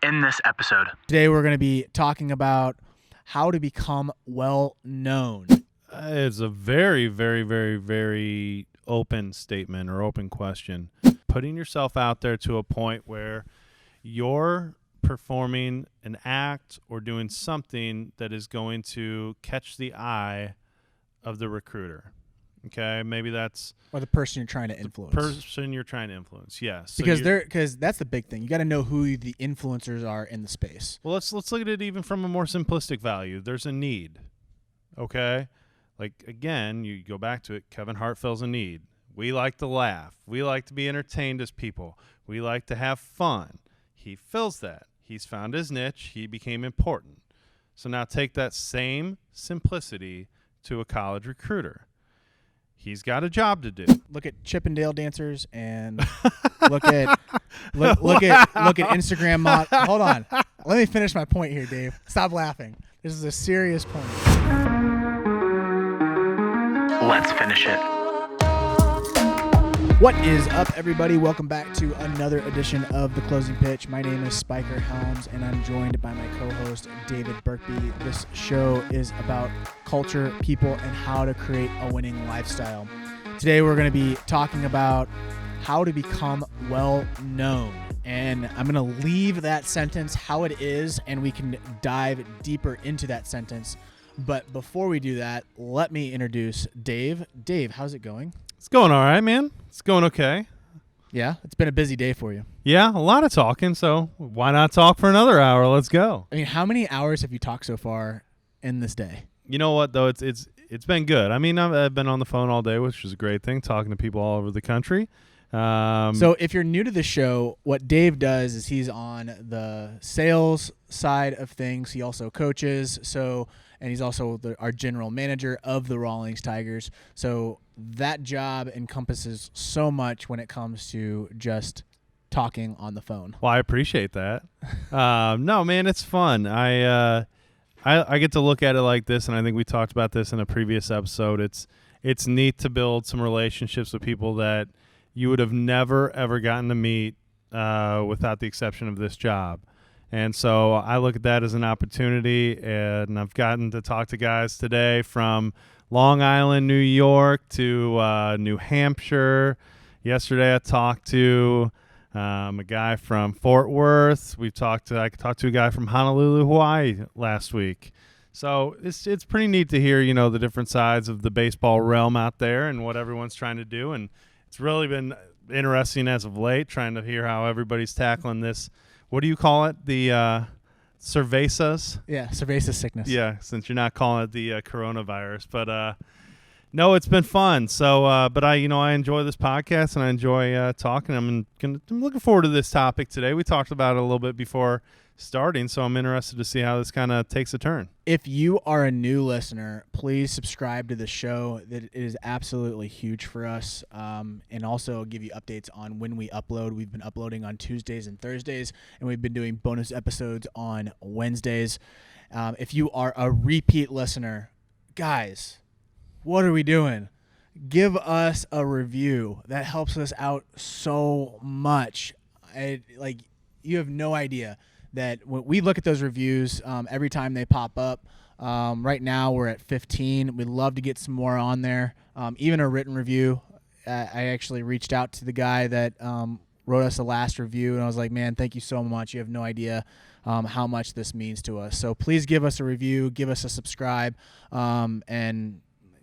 in this episode. Today we're going to be talking about how to become well-known. It's a very, very, very, very open statement or open question. Putting yourself out there to a point where you're performing an act or doing something that is going to catch the eye of the recruiter. Okay, maybe that's Or the person you're trying to influence. person you're trying to influence. Yes, so because that's the big thing. You got to know who the influencers are in the space. Well, let's look at it even from a more simplistic value. There's a need. Okay, like again, you go back to it. Kevin Hart fills a need. We like to laugh. We like to be entertained as people. We like to have fun. He fills that. He's found his niche. He became important. So now take that same simplicity to a college recruiter. He's got a job to do. Look at Chippendale dancers and look at Instagram mod. Hold on. Let me finish my point here, Dave. Stop laughing. This is a serious point. Let's finish it. What is up, everybody? Welcome back to another edition of The Closing Pitch. My name is Spiker Helms, and I'm joined by my co-host, David Burkby. This show is about culture, people, and how to create a winning lifestyle. Today, we're going to be talking about how to become well-known. And I'm going to leave that sentence how it is, and we can dive deeper into that sentence. But before we do that, let me introduce Dave. Dave, how's it going? It's going all right, man. It's going okay. Yeah, it's been a busy day for you. Yeah, a lot of talking, so why not talk for another hour? Let's go. I mean, how many hours have you talked so far in this day? You know what, though? It's been good. I mean, I've been on the phone all day, which is a great thing, talking to people all over the country. So if you're new to the show, what Dave does is he's on the sales side of things. He also coaches, and he's also our general manager of the Rawlings Tigers. So that job encompasses so much when it comes to just talking on the phone. Well, I appreciate that. No, man, it's fun. I get to look at it like this, and I think we talked about this in a previous episode. It's neat to build some relationships with people that you would have never, ever gotten to meet without the exception of this job. And so I look at that as an opportunity, and I've gotten to talk to guys today from Long Island, New York to New Hampshire. Yesterday I talked to a guy from Fort Worth. I talked to a guy from Honolulu, Hawaii last week. So it's pretty neat to hear, the different sides of the baseball realm out there and what everyone's trying to do. And it's really been interesting as of late, trying to hear how everybody's tackling this. What do you call it? The cervezas? Yeah, cerveza sickness. Yeah, since you're not calling it the coronavirus. But no, it's been fun. So, but I enjoy this podcast and I enjoy talking. I'm looking forward to this topic today. We talked about it a little bit before starting, so I'm interested to see how this kind of takes a turn. If you are a new listener, please subscribe to the show. That is absolutely huge for us, and also give you updates on when we upload. We've been uploading on Tuesdays and Thursdays, and we've been doing bonus episodes on Wednesdays. If you are a repeat listener, guys, what are we doing? Give us a review. That helps us out so much. You have no idea that when we look at those reviews every time they pop up. Right now we're at 15. We'd love to get some more on there. Even a written review. I actually reached out to the guy that wrote us the last review, and I was like, man, thank you so much. You have no idea how much this means to us. So please give us a review, give us a subscribe, and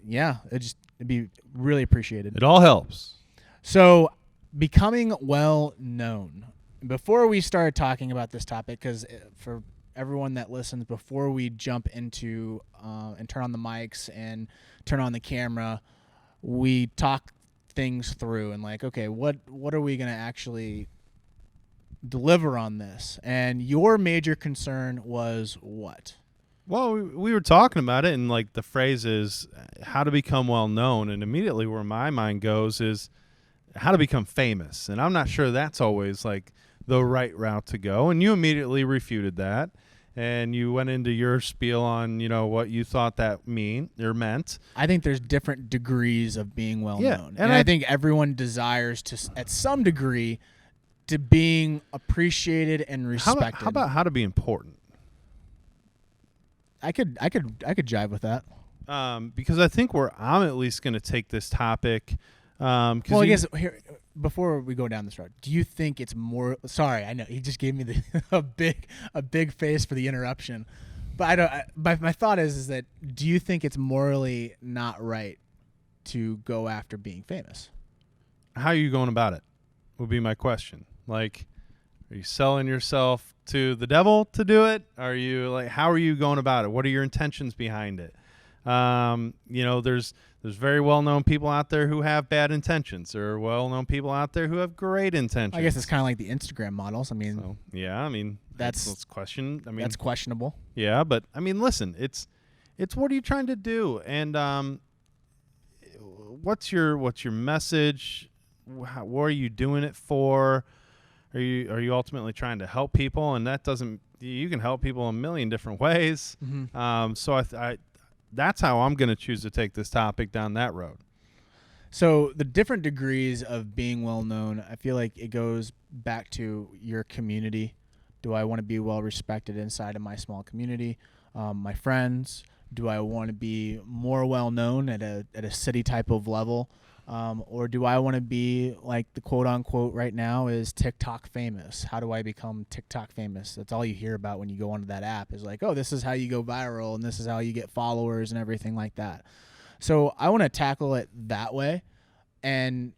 yeah, it'd be really appreciated. It all helps. So becoming well known. Before we start talking about this topic, because for everyone that listens, before we jump into and turn on the mics and turn on the camera, we talk things through and okay, what are we going to actually deliver on this? And your major concern was what? Well, we were talking about it, and the phrase is how to become well known, and immediately where my mind goes is how to become famous. And I'm not sure that's always the right route to go. And you immediately refuted that, and you went into your spiel on what you thought that meant. I think there's different degrees of being well known, and I think everyone desires to, at some degree, to being appreciated and respected. How about how to be important? I could jive with that. Because I think I'm at least going to take this topic. Well, I guess here, before we go down this road, do you think it's more? Sorry, I know he just gave me a big face for the interruption, but I don't. My thought is that do you think it's morally not right to go after being famous? How are you going about it? Would be my question. Like, are you selling yourself to the devil to do it? Are you like, how are you going about it? What are your intentions behind it? There's very well-known people out there who have bad intentions. There are well-known people out there who have great intentions. I guess it's kind of like the Instagram models. I mean, that's question. I mean, that's questionable. Yeah, but I mean, listen, it's what are you trying to do, and what's your message? What are you doing it for? Are you ultimately trying to help people? And that doesn't. You can help people a million different ways. Mm-hmm. So I that's how I'm going to choose to take this topic down that road. So the different degrees of being well known, I feel like it goes back to your community. Do I want to be well respected inside of my small community? My friends? Do I want to be more well known at a city type of level? Or do I want to be like the quote unquote right now is TikTok famous? How do I become TikTok famous? That's all you hear about when you go onto that app is like, oh, this is how you go viral and this is how you get followers and everything like that. So I want to tackle it that way. And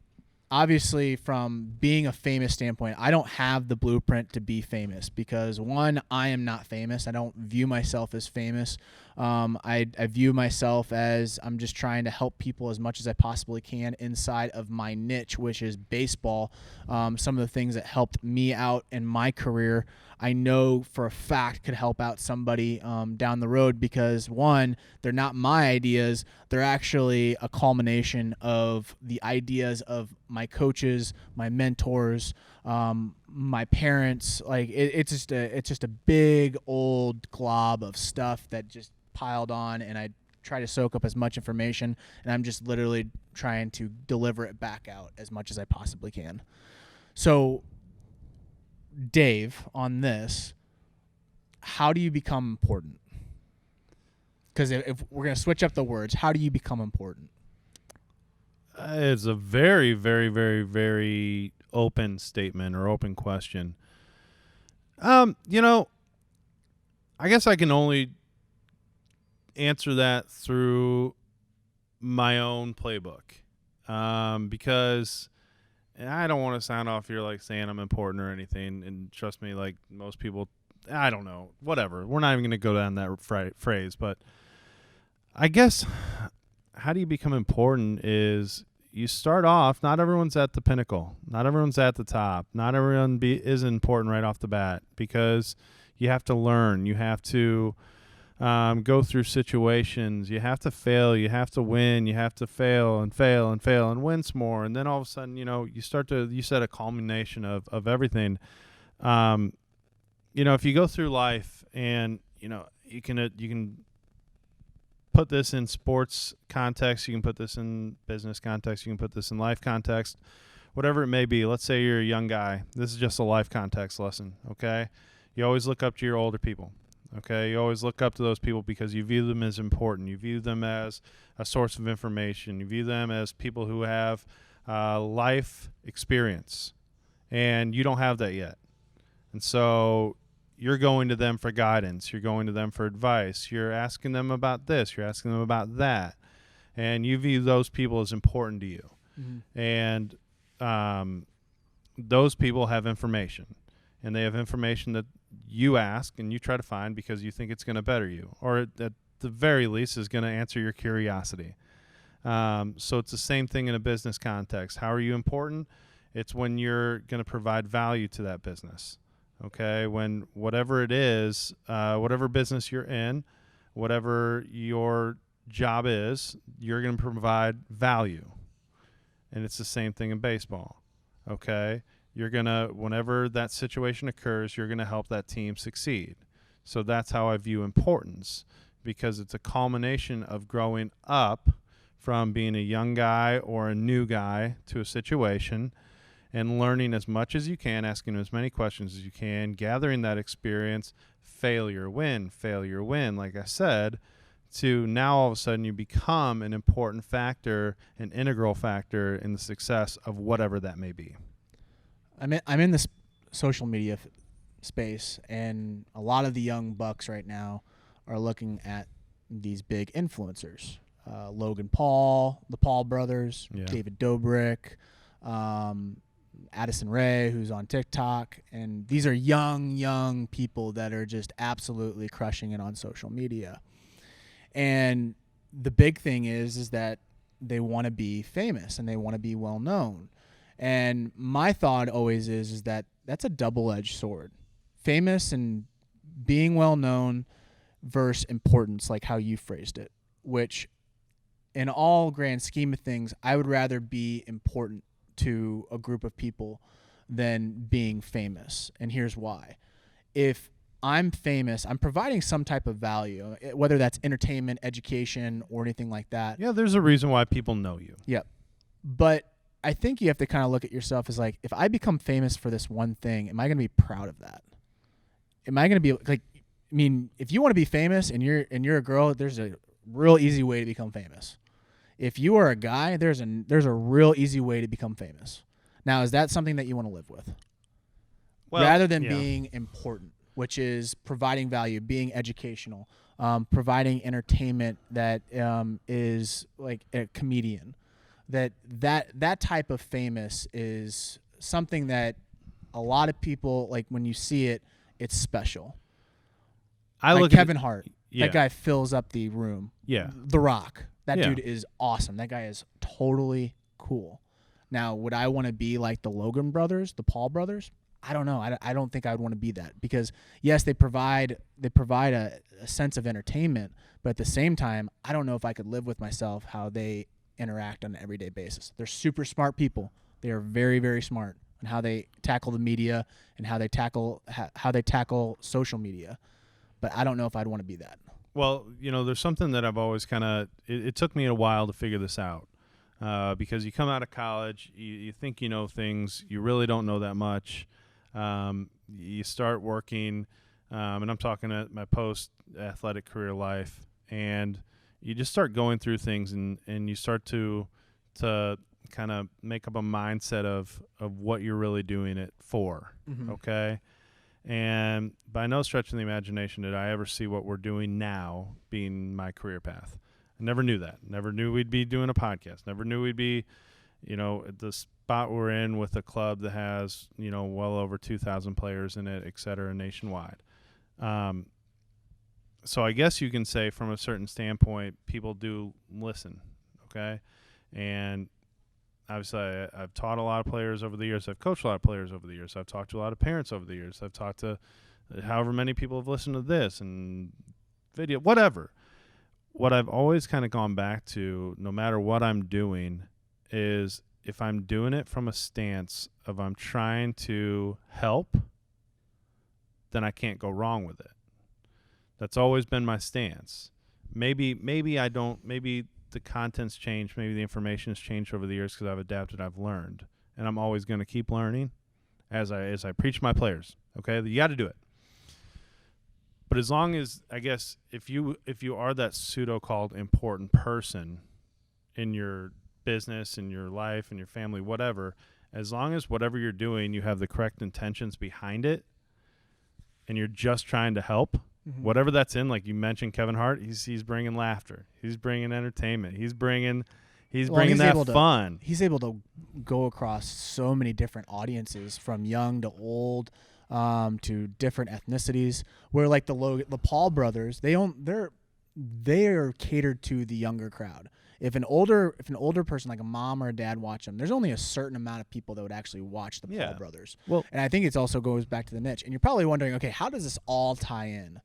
obviously from being a famous standpoint, I don't have the blueprint to be famous because one, I am not famous. I don't view myself as famous. I view myself as I'm just trying to help people as much as I possibly can inside of my niche, which is baseball. Some of the things that helped me out in my career, I know for a fact could help out somebody down the road because one, they're not my ideas. They're actually a culmination of the ideas of my coaches, my mentors, my parents. Like it's just a big old glob of stuff that just piled on, and I try to soak up as much information, and I'm just literally trying to deliver it back out as much as I possibly can. So Dave, on this, how do you become important? Because if we're going to switch up the words, how do you become important? It's a very, very, very, very open statement or open question. I guess I can only answer that through my own playbook, because I don't want to sound off here like saying I'm important or anything. And trust me, like most people, I don't know, whatever. We're not even going to go down that phrase, but I guess how do you become important is you start off, not everyone's at the pinnacle. Not everyone's at the top. Not everyone is important right off the bat because you have to learn. You have to go through situations. You have to fail. You have to win. You have to fail and fail and fail and win some more. And then all of a sudden, you set a culmination of everything. If you go through life and, you can put this in sports context, you can put this in business context, you can put this in life context, whatever it may be. Let's say you're a young guy. This is just a life context lesson, okay? You always look up to your older people, okay? You always look up to those people because you view them as important. You view them as a source of information. You view them as people who have life experience, and you don't have that yet. And so you're going to them for guidance. You're going to them for advice. You're asking them about this. You're asking them about that. And you view those people as important to you. Mm-hmm. And those people have information. And they have information that you ask and you try to find because you think it's going to better you. Or at the very least is going to answer your curiosity. So it's the same thing in a business context. How are you important? It's when you're going to provide value to that business. Okay, when whatever it is, whatever business you're in, whatever your job is, you're going to provide value. And it's the same thing in baseball. Okay, you're going to, whenever that situation occurs, you're going to help that team succeed. So that's how I view importance, because it's a culmination of growing up from being a young guy or a new guy to a situation. and learning as much as you can, asking as many questions as you can, gathering that experience, failure, win, like I said, to now all of a sudden you become an important factor, an integral factor in the success of whatever that may be. I'm in this social media space, and a lot of the young bucks right now are looking at these big influencers. Logan Paul, the Paul brothers, David Dobrik, Addison Rae, who's on TikTok. And these are young people that are just absolutely crushing it on social media. And the big thing is that they want to be famous and they want to be well known. And my thought always is that that's a double-edged sword. Famous and being well known versus importance, like how you phrased it, which in all grand scheme of things, I would rather be important to a group of people than being famous. And here's why. If I'm famous, I'm providing some type of value, whether that's entertainment, education, or anything like that. Yeah, there's a reason why people know you. Yep. But I think you have to kind of look at yourself as like, if I become famous for this one thing, am I going to be proud of that? Am I going to be like, I mean, if you want to be famous and you're a girl, there's a real easy way to become famous. If you are a guy, there's a real easy way to become famous. Now, is that something that you want to live with? Well, rather than being important, which is providing value, being educational, providing entertainment that is like a comedian. That type of famous is something that a lot of people, like when you see it, it's special. Like Kevin Hart. Yeah. That guy fills up the room. Yeah. The Rock. That dude is awesome. That guy is totally cool. Now, would I want to be like the Logan brothers, the Paul brothers? I don't know. I don't think I would want to be that because, yes, they provide a sense of entertainment, but at the same time, I don't know if I could live with myself how they interact on an everyday basis. They're super smart people. They are very, very smart on how they tackle the media and how they tackle social media. But I don't know if I'd want to be that. Well, there's something that I've always kind of it took me a while to figure this out because you come out of college, you think you know things, you really don't know that much. You start working, and I'm talking at my post-athletic career life, and you just start going through things, and you start to kind of make up a mindset of what you're really doing it for, okay? And by no stretch of the imagination did I ever see what we're doing now being my career path. I never knew that. Never knew we'd be doing a podcast. Never knew we'd be, at the spot we're in with a club that has, well over 2,000 players in it, et cetera, nationwide. So I guess you can say from a certain standpoint, people do listen, okay? And obviously, I've taught a lot of players over the years. I've coached a lot of players over the years. I've talked to a lot of parents over the years. I've talked to however many people have listened to this and video, whatever. What I've always kind of gone back to, no matter what I'm doing, is if I'm doing it from a stance of I'm trying to help, then I can't go wrong with it. That's always been my stance. Maybe I don't, maybe the content's changed, maybe the information has changed over the years because I've adapted, I've learned, and I'm always going to keep learning as I preach my players. Okay, you got to do it. But as long as, I guess, if you are that pseudo-called important person in your business, in your life, in your family, whatever, as long as whatever you're doing, you have the correct intentions behind it, and you're just trying to help. Whatever that's in, like you mentioned, Kevin Hart, he's bringing laughter, he's bringing entertainment, he's bringing that fun. He's able to go across so many different audiences, from young to old, to different ethnicities. Where like the Paul brothers, they are catered to the younger crowd. If an older person like a mom or a dad watch them, there's only a certain amount of people that would actually watch the Paul brothers. Well, and I think it also goes back to the niche. And you're probably wondering, okay, how does this all tie in?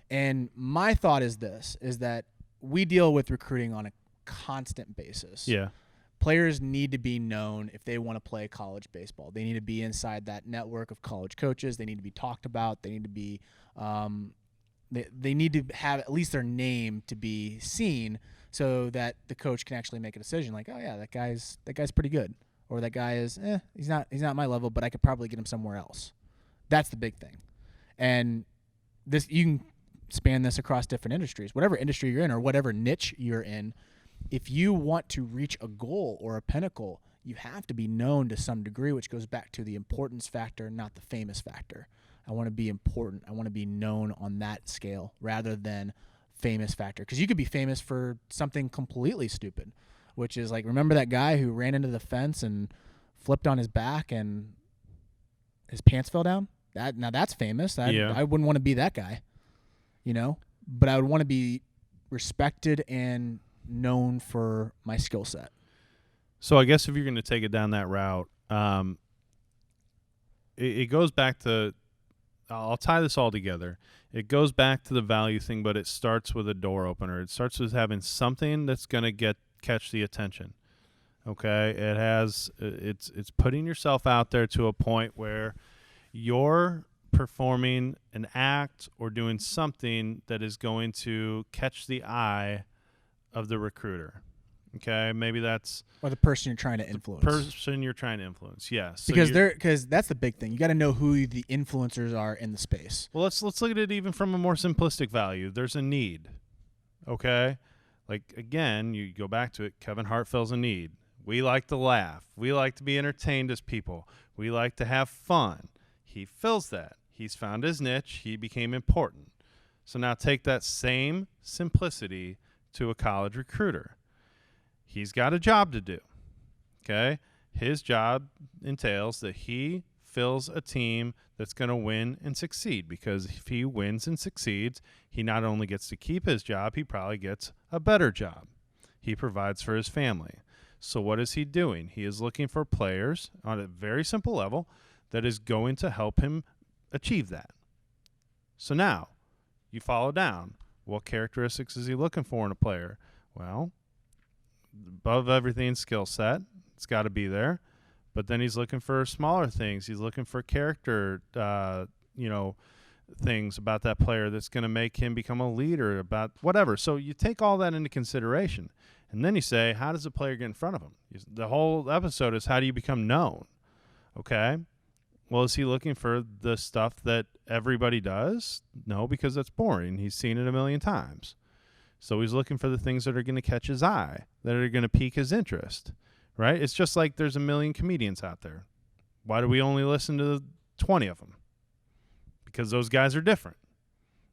And my thought is that we deal with recruiting on a constant basis. Yeah. Players need to be known if they want to play college baseball. They need to be inside that network of college coaches. They need to be talked about. They need to be they need to have at least their name to be seen so that the coach can actually make a decision like, oh yeah, that guy's pretty good. or that guy is he's not my level, but I could probably get him somewhere else. That's the big thing. And this, you can span this across different industries. Whatever industry you're in or whatever niche you're in, if you want to reach a goal or a pinnacle, you have to be known to some degree, which goes back to the importance factor, not the famous factor. I want to be important. I want to be known on that scale rather than famous factor. Because you could be famous for something completely stupid, which is like, remember that guy who ran into the fence and flipped on his back and his pants fell down? Now that's famous. I wouldn't want to be that guy, but I would want to be respected and known for my skill set. So I guess if you're going to take it down that route, it goes back to, I'll tie this all together. It goes back to the value thing, but it starts with a door opener. It starts with having something that's going to catch the attention. Okay, it's putting yourself out there to a point where you're performing an act or doing something that is going to catch the eye of the recruiter. Okay, maybe that's or the person you're trying to influence. Yes. So because that's the big thing. You got to know who the influencers are in the space. Well, let's look at it even from a more simplistic value. There's a need. Okay, like again, you go back to it. Kevin Hart fills a need. We like to laugh. We like to be entertained as people. We like to have fun. He fills that. He's found his niche. He became important. So now take that same simplicity to a college recruiter. He's got a job to do. Okay? His job entails that he fills a team that's going to win and succeed, because if he wins and succeeds, he not only gets to keep his job, he probably gets a better job. He provides for his family. So what is he doing? He is looking for players on a very simple level that is going to help him achieve that. So now you follow down. What characteristics is he looking for in a player? Well, above everything, skill set. It's got to be there. But then he's looking for smaller things. He's looking for character, things about that player that's going to make him become a leader, about whatever. So you take all that into consideration. And then you say, how does a player get in front of him? The whole episode is, how do you become known? Okay. Well, is he looking for the stuff that everybody does? No, because that's boring. He's seen it a million times. So he's looking for the things that are going to catch his eye, that are going to pique his interest, right? It's just like there's a million comedians out there. Why do we only listen to 20 of them? Because those guys are different,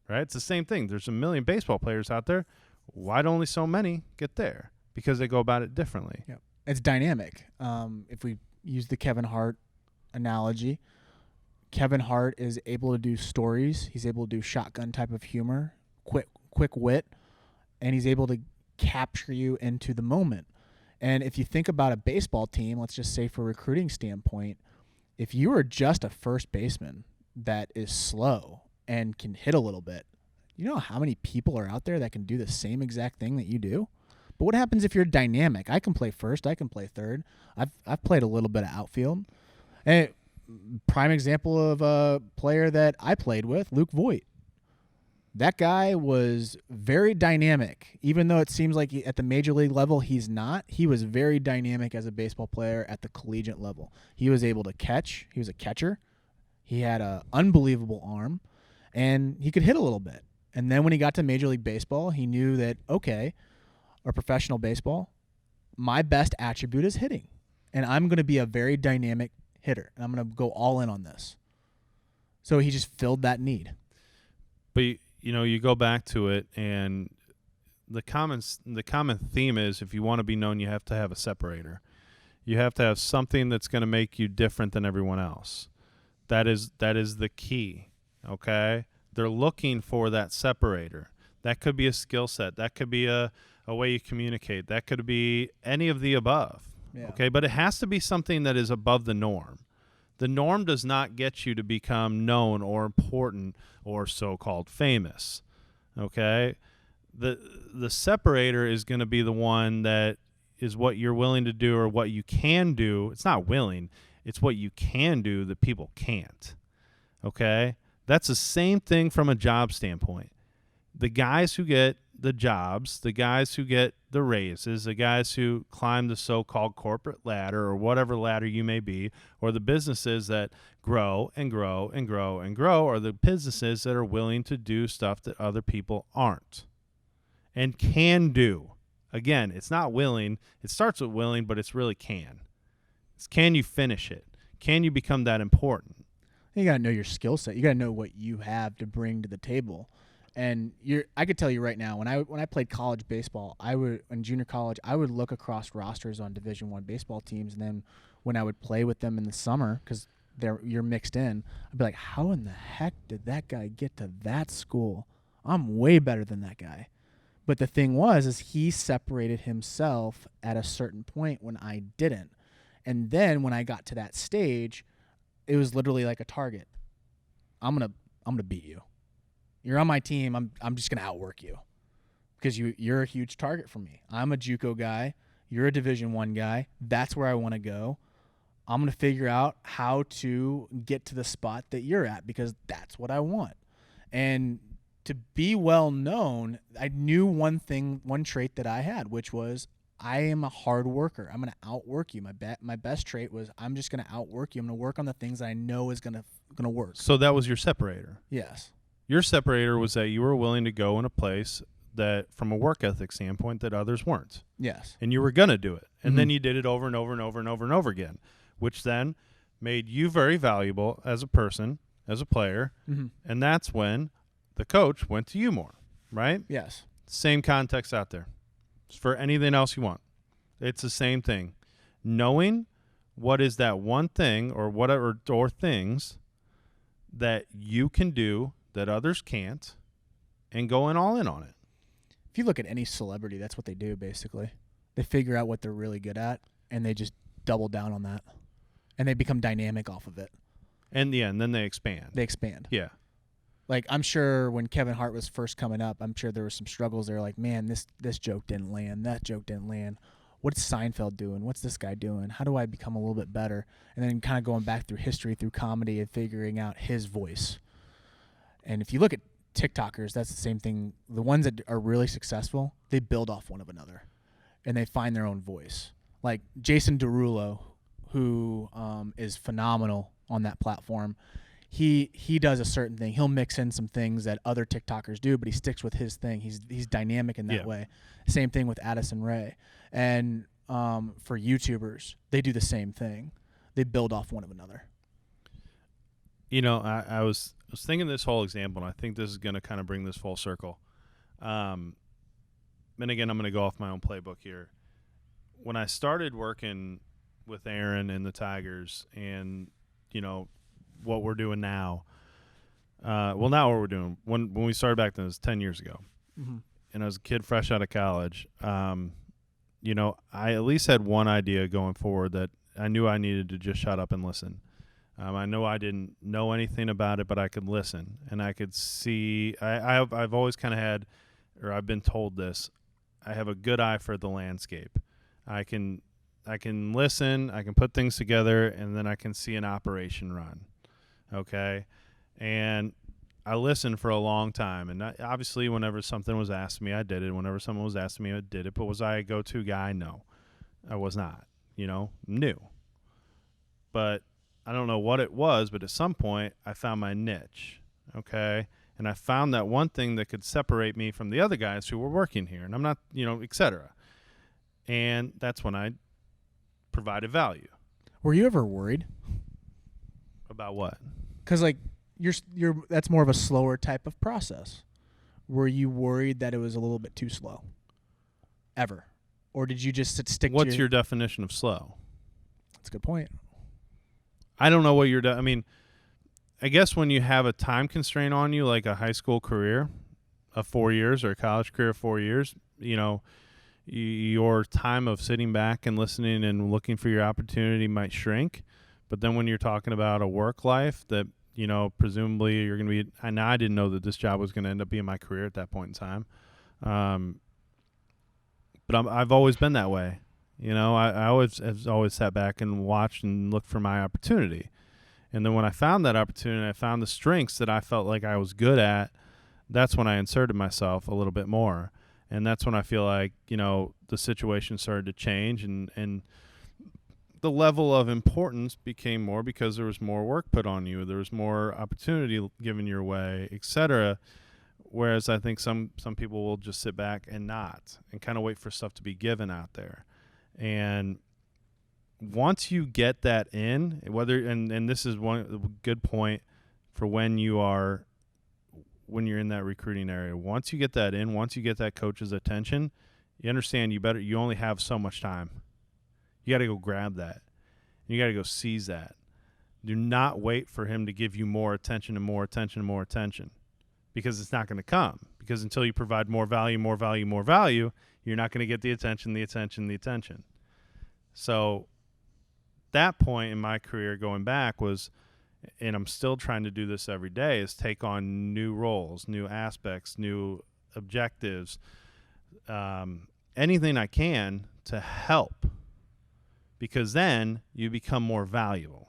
right? It's the same thing. There's a million baseball players out there. Why do only so many get there? Because they go about it differently. Yeah, it's dynamic. If we use the Kevin Hart analogy, Kevin Hart is able to do stories. He's able to do shotgun type of humor, quick wit, and he's able to capture you into the moment. And if you think about a baseball team, let's just say for a recruiting standpoint, if you are just a first baseman that is slow and can hit a little bit, you know how many people are out there that can do the same exact thing that you do? But what happens if you're dynamic? I can play first. I can play third. I've played a little bit of outfield. And prime example of a player that I played with, Luke Voigt. That guy was very dynamic. Even though it seems like at the major league level he's not, he was very dynamic as a baseball player at the collegiate level. He was able to catch. He was a catcher. He had an unbelievable arm, and he could hit a little bit. And then when he got to Major League Baseball, he knew that, okay, or professional baseball, my best attribute is hitting. And I'm going to be a very dynamic hitter. And I'm going to go all in on this. So he just filled that need. But, you go back to it, and the common theme is, if you want to be known, you have to have a separator. You have to have something that's going to make you different than everyone else. That is the key, okay? They're looking for that separator. That could be a skill set. That could be a way you communicate. That could be any of the above, okay? But it has to be something that is above the norm. The norm does not get you to become known or important or so-called famous, okay? The separator is going to be the one that is what you're willing to do or what you can do. It's not willing. It's what you can do that people can't, okay? That's the same thing from a job standpoint. The guys who get the jobs, the guys who get the raises, the guys who climb the so-called corporate ladder or whatever ladder you may be, or the businesses that grow and grow and grow and grow, or the businesses that are willing to do stuff that other people aren't and can do. Again, it's not willing. It starts with willing, but it's really can. It's can you finish it? Can you become that important? You got to know your skill set. You got to know what you have to bring to the table. And I could tell you right now, when I played college baseball, in junior college, I would look across rosters on Division I baseball teams, and then when I would play with them in the summer, because you're mixed in, I'd be like, how in the heck did that guy get to that school? I'm way better than that guy. But the thing is he separated himself at a certain point when I didn't. And then when I got to that stage, it was literally like a target. I'm gonna beat you. You're on my team. I'm just gonna outwork you because you're a huge target for me. I'm a JUCO guy. You're a Division I guy. That's where I want to go. I'm gonna figure out how to get to the spot that you're at because that's what I want. And to be well known, I knew one trait that I had, which was I am a hard worker. I'm going to outwork you. My best trait was I'm just going to outwork you. I'm going to work on the things that I know is going to work. So that was your separator. Yes. Your separator was that you were willing to go in a place that, from a work ethic standpoint, that others weren't. Yes. And you were going to do it. And then you did it over and over and over and over and over again, which then made you very valuable as a person, as a player. Mm-hmm. And that's when the coach went to you more, right? Yes. Same context out there. For anything else you want. It's the same thing. Knowing what is that one thing or whatever or things that you can do that others can't and going all in on it. If you look at any celebrity, that's what they do basically. They figure out what they're really good at and they just double down on that. And they become dynamic off of it. And then they expand. Yeah. Like, I'm sure when Kevin Hart was first coming up, I'm sure there were some struggles. They were like, man, this joke didn't land. That joke didn't land. What's Seinfeld doing? What's this guy doing? How do I become a little bit better? And then kind of going back through history, through comedy, and figuring out his voice. And if you look at TikTokers, that's the same thing. The ones that are really successful, they build off one of another. And they find their own voice. Like Jason Derulo, who is phenomenal on that platform. He does a certain thing. He'll mix in some things that other TikTokers do, but he sticks with his thing. He's dynamic in that way. Same thing with Addison Rae. And for YouTubers, they do the same thing. They build off one of another. You know, I was thinking this whole example, and I think this is going to kind of bring this full circle. And again, I'm going to go off my own playbook here. When I started working with Aaron and the Tigers and, you know, what we're doing now. Now what we're doing. When we started back then, it was 10 years ago. Mm-hmm. And I was a kid fresh out of college. You know, I at least had one idea going forward that I knew I needed to just shut up and listen. I know I didn't know anything about it, but I could listen. And I could see I've always kind of had, or I've been told this, I have a good eye for the landscape. I can listen, I can put things together, and then I can see an operation run. Okay, and I listened for a long time, and obviously whenever something was asked of me, I did it. Whenever someone was asked of me, I did it. But was I a go-to guy? No, I was not. You know, new. But I don't know what it was, but at some point I found my niche, okay? And I found that one thing that could separate me from the other guys who were working here, and I'm not, you know, et cetera. And that's when I provided value. Were you ever worried? About what? Because, like, you're that's more of a slower type of process. Were you worried that it was a little bit too slow? Ever? Or did you just stick What's to your definition of slow? That's a good point. I don't know what your I mean, I guess when you have a time constraint on you, like a high school career of 4 years or a college career of 4 years, you know, your time of sitting back and listening and looking for your opportunity might shrink. But then when you're talking about a work life that, you know, presumably you're going to be, and I didn't know that this job was going to end up being my career at that point in time. But I've always been that way. You know, I always sat back and watched and looked for my opportunity. And then when I found that opportunity, I found the strengths that I felt like I was good at. That's when I inserted myself a little bit more. And that's when I feel like, the situation started to change and the level of importance became more because there was more work put on you. There was more opportunity given your way, etc. Whereas I think some people will just sit back and kind of wait for stuff to be given out there. And once you get that in, and this is one good point for when you're in that recruiting area. Once you get that in, once you get that coach's attention, you understand you only have so much time. You got to go grab that. You got to go seize that. Do not wait for him to give you more attention and more attention and more attention, because it's not going to come. Because until you provide more value, you're not going to get the attention. So that point in my career going back was, and I'm still trying to do this every day, is take on new roles, new aspects, new objectives, anything I can to help, because then you become more valuable.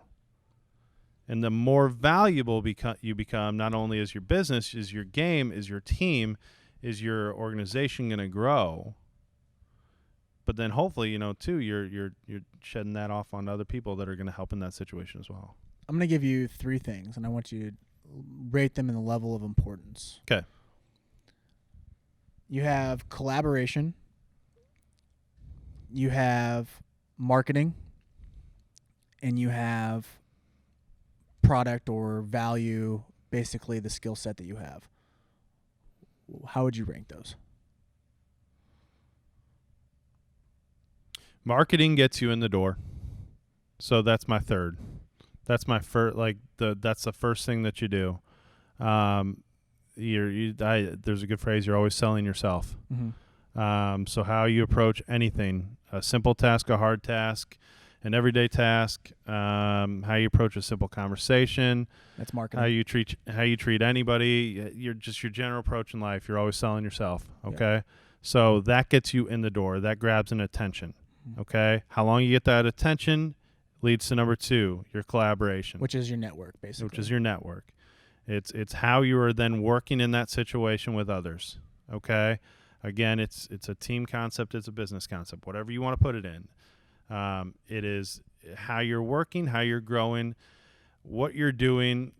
And the more valuable you become, not only is your business, is your game, is your team, is your organization going to grow, but then hopefully, too, you're shedding that off on other people that are going to help in that situation as well. I'm going to give you 3 things, and I want you to rate them in the level of importance. Okay. You have collaboration. You have marketing. And you have product or value, basically the skill set that you have. How would you rank those? Marketing gets you in the door. So that's my third. That's my first, that's the first thing that you do. There's a good phrase, you're always selling yourself. Mm-hmm. So how you approach anything, a simple task, a hard task, an everyday task, how you approach a simple conversation. That's marketing. How you treat anybody, your general approach in life, you're always selling yourself, okay? Yeah. So that gets you in the door. That grabs an attention, okay? How long you get that attention leads to number 2, your collaboration. Which is your network, basically. Which is your network. It's how you are then working in that situation with others, okay? Again, it's a team concept, it's a business concept, whatever you want to put it in. It is how you're working, how you're growing, what you're doing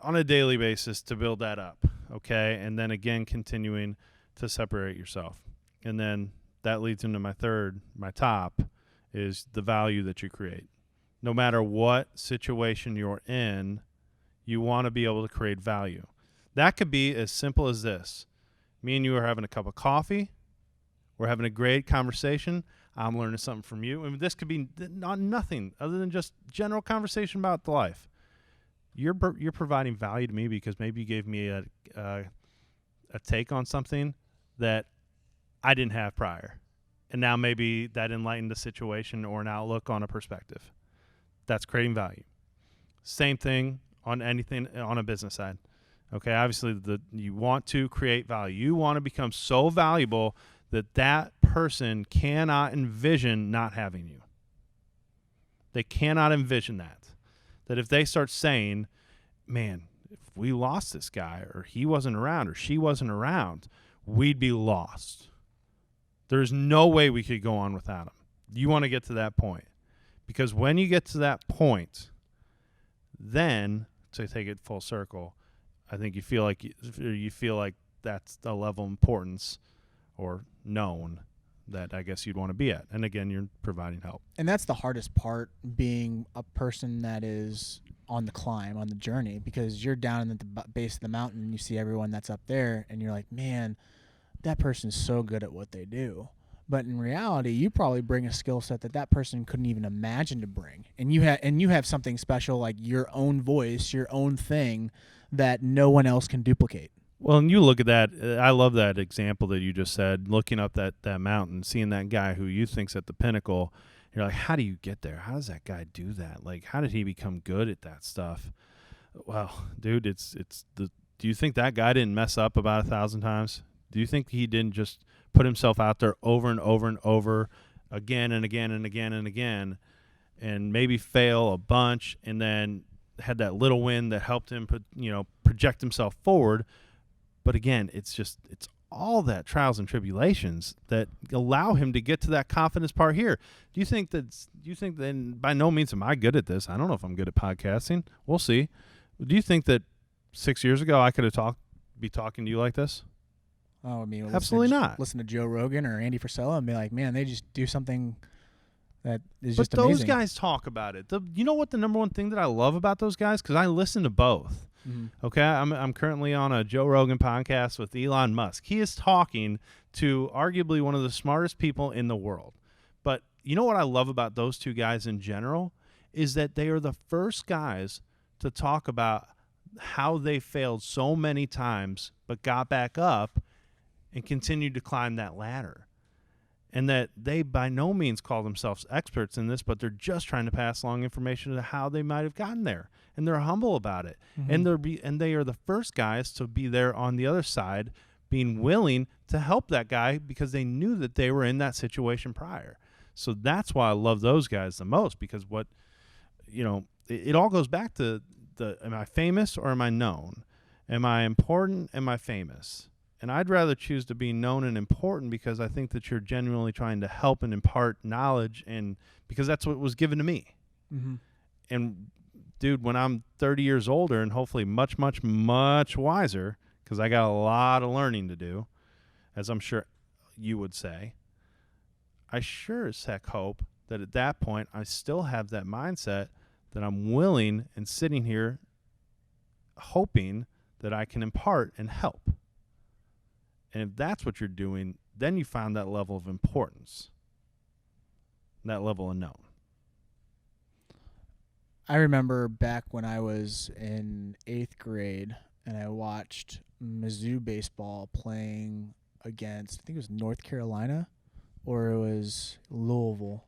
on a daily basis to build that up, okay? And then, again, continuing to separate yourself. And then that leads into my top, is the value that you create. No matter what situation you're in, you want to be able to create value. That could be as simple as this. Me and you are having a cup of coffee. We're having a great conversation. I'm learning something from you. And this could be nothing other than just general conversation about the life. You're providing value to me because maybe you gave me a take on something that I didn't have prior. And now maybe that enlightened the situation or an outlook on a perspective. That's creating value. Same thing on anything on a business side. Okay, obviously you want to create value. You want to become so valuable that person cannot envision not having you. They cannot envision that. That if they start saying, man, if we lost this guy or he wasn't around or she wasn't around, we'd be lost. There's no way we could go on without him. You want to get to that point. Because when you get to that point, then, to take it full circle, I think you feel like that's the level of importance or known that I guess you'd want to be at. And again, you're providing help. And that's the hardest part, being a person that is on the climb, on the journey, because you're down at the base of the mountain and you see everyone that's up there and you're like, man, that person's so good at what they do. But in reality, you probably bring a skill set that person couldn't even imagine to bring. And you have something special, like your own voice, your own thing that no one else can duplicate. Well, and you look at that. I love that example that you just said, looking up that mountain, seeing that guy who you think's at the pinnacle. You're like, how do you get there? How does that guy do that? Like, how did he become good at that stuff? Well, dude, do you think that guy didn't mess up about 1,000 times? Do you think he didn't just put himself out there over and over and over again and again and again and again and maybe fail a bunch and then had that little win that helped him project himself forward? But again, it's all that trials and tribulations that allow him to get to that confidence part here. Do you think that, and by no means am I good at this. I don't know if I'm good at podcasting. We'll see. Do you think that 6 years ago I could have be talking to you like this? Oh, I mean, absolutely not. Listen to Joe Rogan or Andy Frisella and be like, man, they just do something that is but just amazing. Those guys talk about it. You know what the number one thing that I love about those guys? Because I listen to both. Mm-hmm. Okay, I'm currently on a Joe Rogan podcast with Elon Musk. He is talking to arguably one of the smartest people in the world. But you know what I love about those two guys in general is that they are the first guys to talk about how they failed so many times but got back up and continued to climb that ladder. And that they by no means call themselves experts in this, but they're just trying to pass along information to how they might have gotten there. And they're humble about it. Mm-hmm. And they are the first guys to be there on the other side, being willing to help that guy because they knew that they were in that situation prior. So that's why I love those guys the most, because it all goes back to am I famous or am I known? Am I important? Am I famous? And I'd rather choose to be known and important because I think that you're genuinely trying to help and impart knowledge, and because that's what was given to me. Mm-hmm. And dude, when I'm 30 years older and hopefully much, much, much wiser, because I got a lot of learning to do, as I'm sure you would say, I sure as heck hope that at that point I still have that mindset that I'm willing and sitting here hoping that I can impart and help. And if that's what you're doing, then you found that level of importance, that level of known. I remember back when I was in 8th grade and I watched Mizzou baseball playing against, I think it was North Carolina or it was Louisville.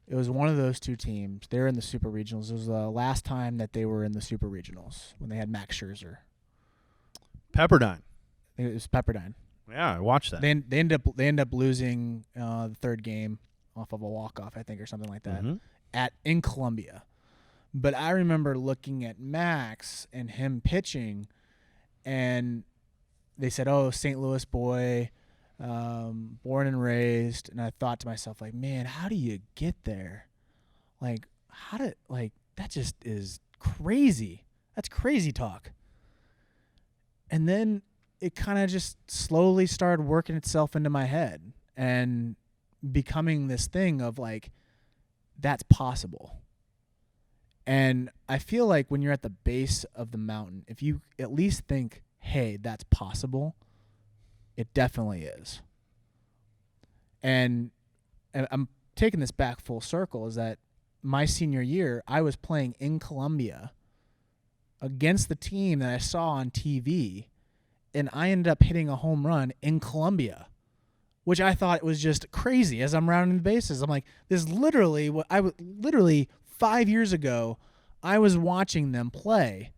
It was one of those two teams. They were in the Super Regionals. It was the last time that they were in the Super Regionals when they had Max Scherzer. Pepperdine. It was Pepperdine. Yeah, I watched that. They ended up losing the third game off of a walk-off, I think, or something like that, in Columbia. But I remember looking at Max and him pitching, and they said, "Oh, St. Louis boy, born and raised." And I thought to myself, like, man, how do you get there? Like, that just is crazy. That's crazy talk. And then it kind of just slowly started working itself into my head and becoming this thing of like, that's possible. And I feel like when you're at the base of the mountain, if you at least think, hey, that's possible, it definitely is. And I'm taking this back full circle, is that my senior year, I was playing in Columbia against the team that I saw on TV, and I ended up hitting a home run in Columbia, which I thought was just crazy. As I'm rounding the bases, I'm like, this is literally what I would literally 5 years ago, I was watching them play,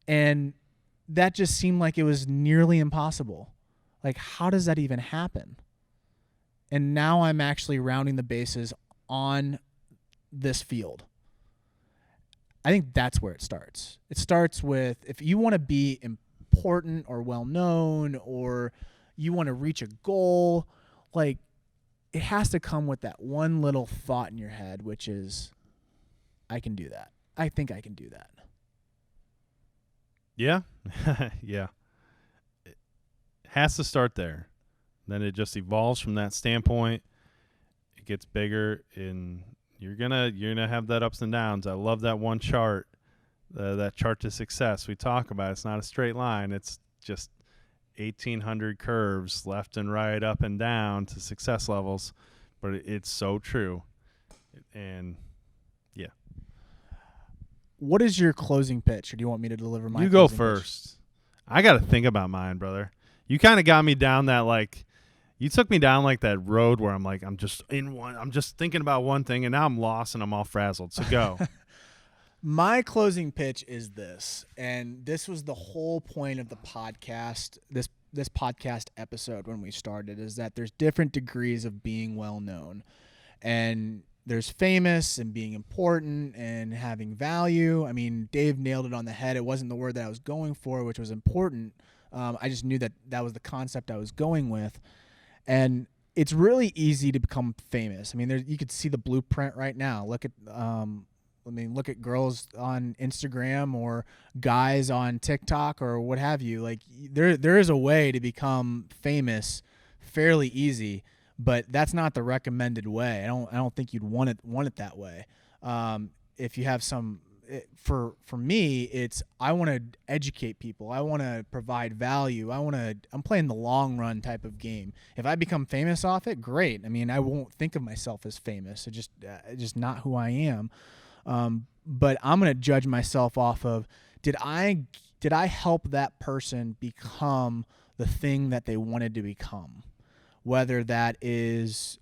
and that just seemed like it was nearly impossible. Like, how does that even happen? And now I'm actually rounding the bases on this field. I think that's where it starts. It starts with, if you want to be important or well-known, or you want to reach a goal, like, it has to come with that one little thought in your head, which is, I can do that. I think I can do that. Yeah. Yeah. It has to start there. Then it just evolves from that standpoint. It gets bigger, and you're gonna have that ups and downs. I love that one chart, that chart to success we talk about. It's not a straight line. It's just 1,800 curves left and right, up and down to success levels. But it's so true. And yeah. What is your closing pitch, or do you want me to deliver my? You go closing first. pitch? I got to think about mine, brother. You kind of got me down that, like, you took me down like that road where I'm like, I'm just thinking about one thing, and now I'm lost and I'm all frazzled. So go. My closing pitch is this, and this was the whole point of the podcast, this podcast episode when we started, is that there's different degrees of being well known. And there's famous and being important and having value. I mean, Dave nailed it on the head. It wasn't the word that I was going for, which was important. I just knew that was the concept I was going with. And it's really easy to become famous. I mean, you could see the blueprint right now. Look at girls on Instagram or guys on TikTok or what have you. Like there is a way to become famous fairly easy, but that's not the recommended way. I don't think you'd want it that way. If you have for me, it's I want to educate people. I want to provide value. I'm playing the long run type of game. If I become famous off it, great. I mean, I won't think of myself as famous. It's just not who I am. But I'm going to judge myself off of did I help that person become the thing that they wanted to become, whether that is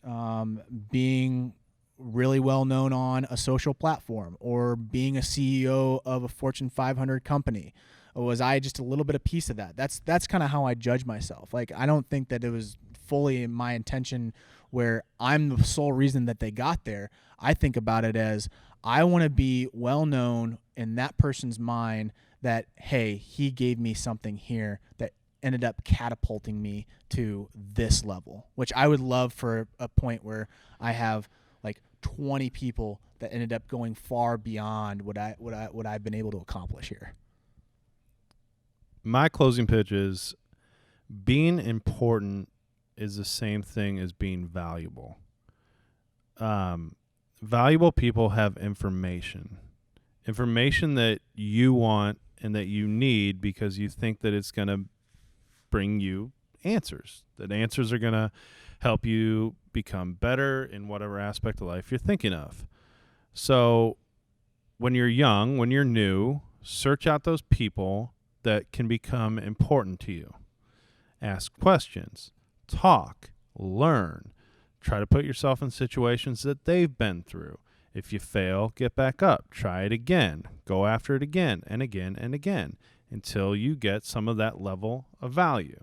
being really well known on a social platform or being a CEO of a Fortune 500 company. Or was I just a little bit of piece of that? That's kind of how I judge myself. Like, I don't think that it was fully my intention where I'm the sole reason that they got there. I think about it as I want to be well known in that person's mind that, hey, he gave me something here that ended up catapulting me to this level, which I would love for a point where I have like 20 people that ended up going far beyond what I've been able to accomplish here. My closing pitch is being important is the same thing as being valuable. Valuable people have information that you want and that you need because you think that it's going to bring you answers, that answers are going to help you become better in whatever aspect of life you're thinking of. So when you're young, when you're new, search out those people that can become important to you. Ask questions, talk, learn. Try to put yourself in situations that they've been through. If you fail, get back up. Try it again. Go after it again and again and again until you get some of that level of value.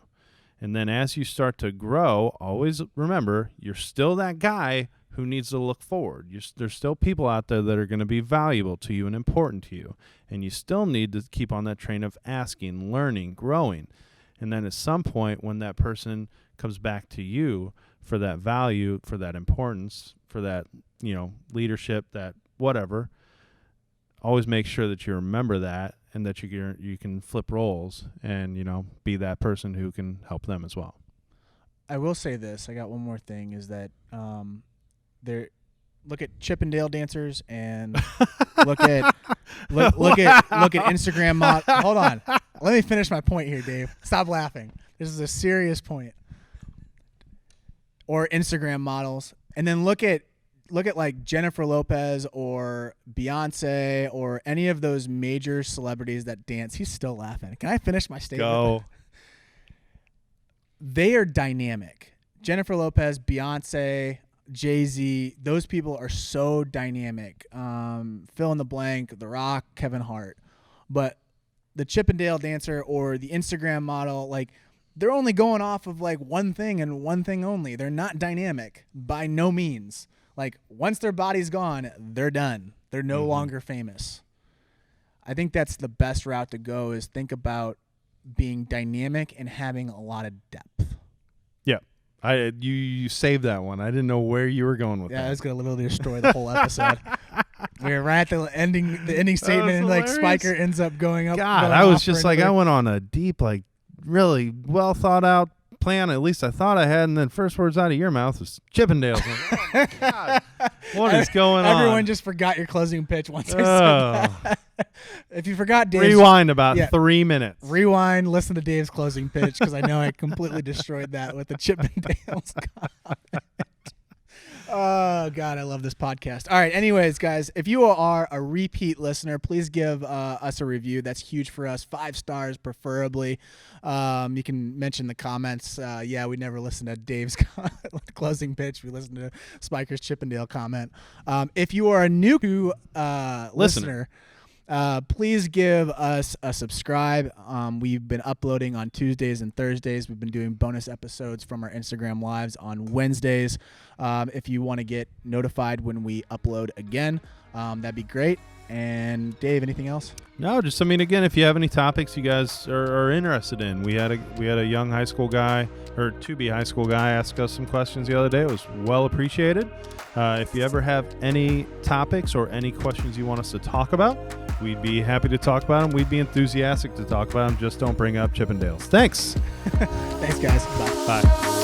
And then as you start to grow, always remember, you're still that guy who needs to look forward. There's still people out there that are going to be valuable to you and important to you. And you still need to keep on that train of asking, learning, growing. And then at some point when that person comes back to you for that value, for that importance, for that, leadership, that whatever, always make sure that you remember that and that you can flip roles and, be that person who can help them as well. I will say this. I got one more thing is that look at Chippendale dancers and look at Instagram models. Hold on. Let me finish my point here, Dave. Stop laughing. This is a serious point. Or Instagram models. And then look at like Jennifer Lopez or Beyonce or any of those major celebrities that dance. He's still laughing. Can I finish my statement? Go. They are dynamic. Jennifer Lopez, Beyonce, Jay-Z, those people are so dynamic. Fill in the blank, The Rock, Kevin Hart. But the Chippendale dancer or the Instagram model, like, they're only going off of like one thing and one thing only. They're not dynamic by no means. Like, once their body's gone, they're done. They're no longer famous. I think that's the best route to go, is think about being dynamic and having a lot of depth. Yeah. You saved that one. I didn't know where you were going with that. Yeah, I was going to literally destroy the whole episode. We're right at the ending statement, and like Spiker ends up going up. God, I was just like, I went on a deep, like, really well thought out plan. At least I thought I had, and then first words out of your mouth was Chippendales. Like, oh my God, what is going on? Everyone just forgot your closing pitch once I said that. If you forgot Dave's, rewind about 3 minutes. Rewind, listen to Dave's closing pitch, because I know I completely destroyed that with the Chippendales comment. Oh, God, I love this podcast. All right, anyways, guys, if you are a repeat listener, please give us a review. That's huge for us. 5 stars, preferably. You can mention the comments. We never listened to Dave's closing pitch. We listened to Spiker's Chippendale comment. If you are a new listener, please give us a subscribe. We've been uploading on Tuesdays and Thursdays. We've been doing bonus episodes from our Instagram lives on Wednesdays. If you want to get notified when we upload again, that'd be great. And Dave, anything else? No, just again, if you have any topics you guys are interested in, we had a young high school guy or to-be high school guy ask us some questions the other day. It was well appreciated. If you ever have any topics or any questions you want us to talk about, we'd be happy to talk about them. We'd be enthusiastic to talk about them. Just don't bring up Chippendales. Thanks. Thanks, guys. Bye. Bye.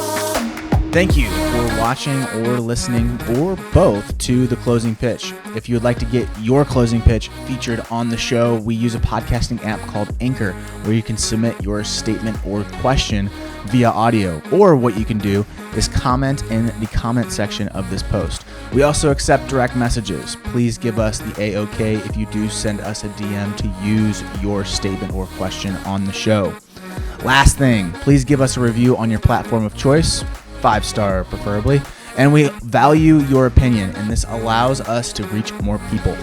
Thank you for watching or listening or both to The Closing Pitch. If you would like to get your closing pitch featured on the show, we use a podcasting app called Anchor where you can submit your statement or question via audio. Or what you can do is comment in the comment section of this post. We also accept direct messages. Please give us the A-OK if you do send us a DM to use your statement or question on the show. Last thing, please give us a review on your platform of choice. 5-star preferably, and we value your opinion, and this allows us to reach more people.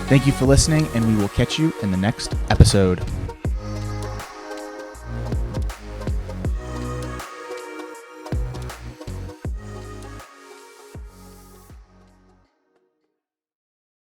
Thank you for listening, and we will catch you in the next episode.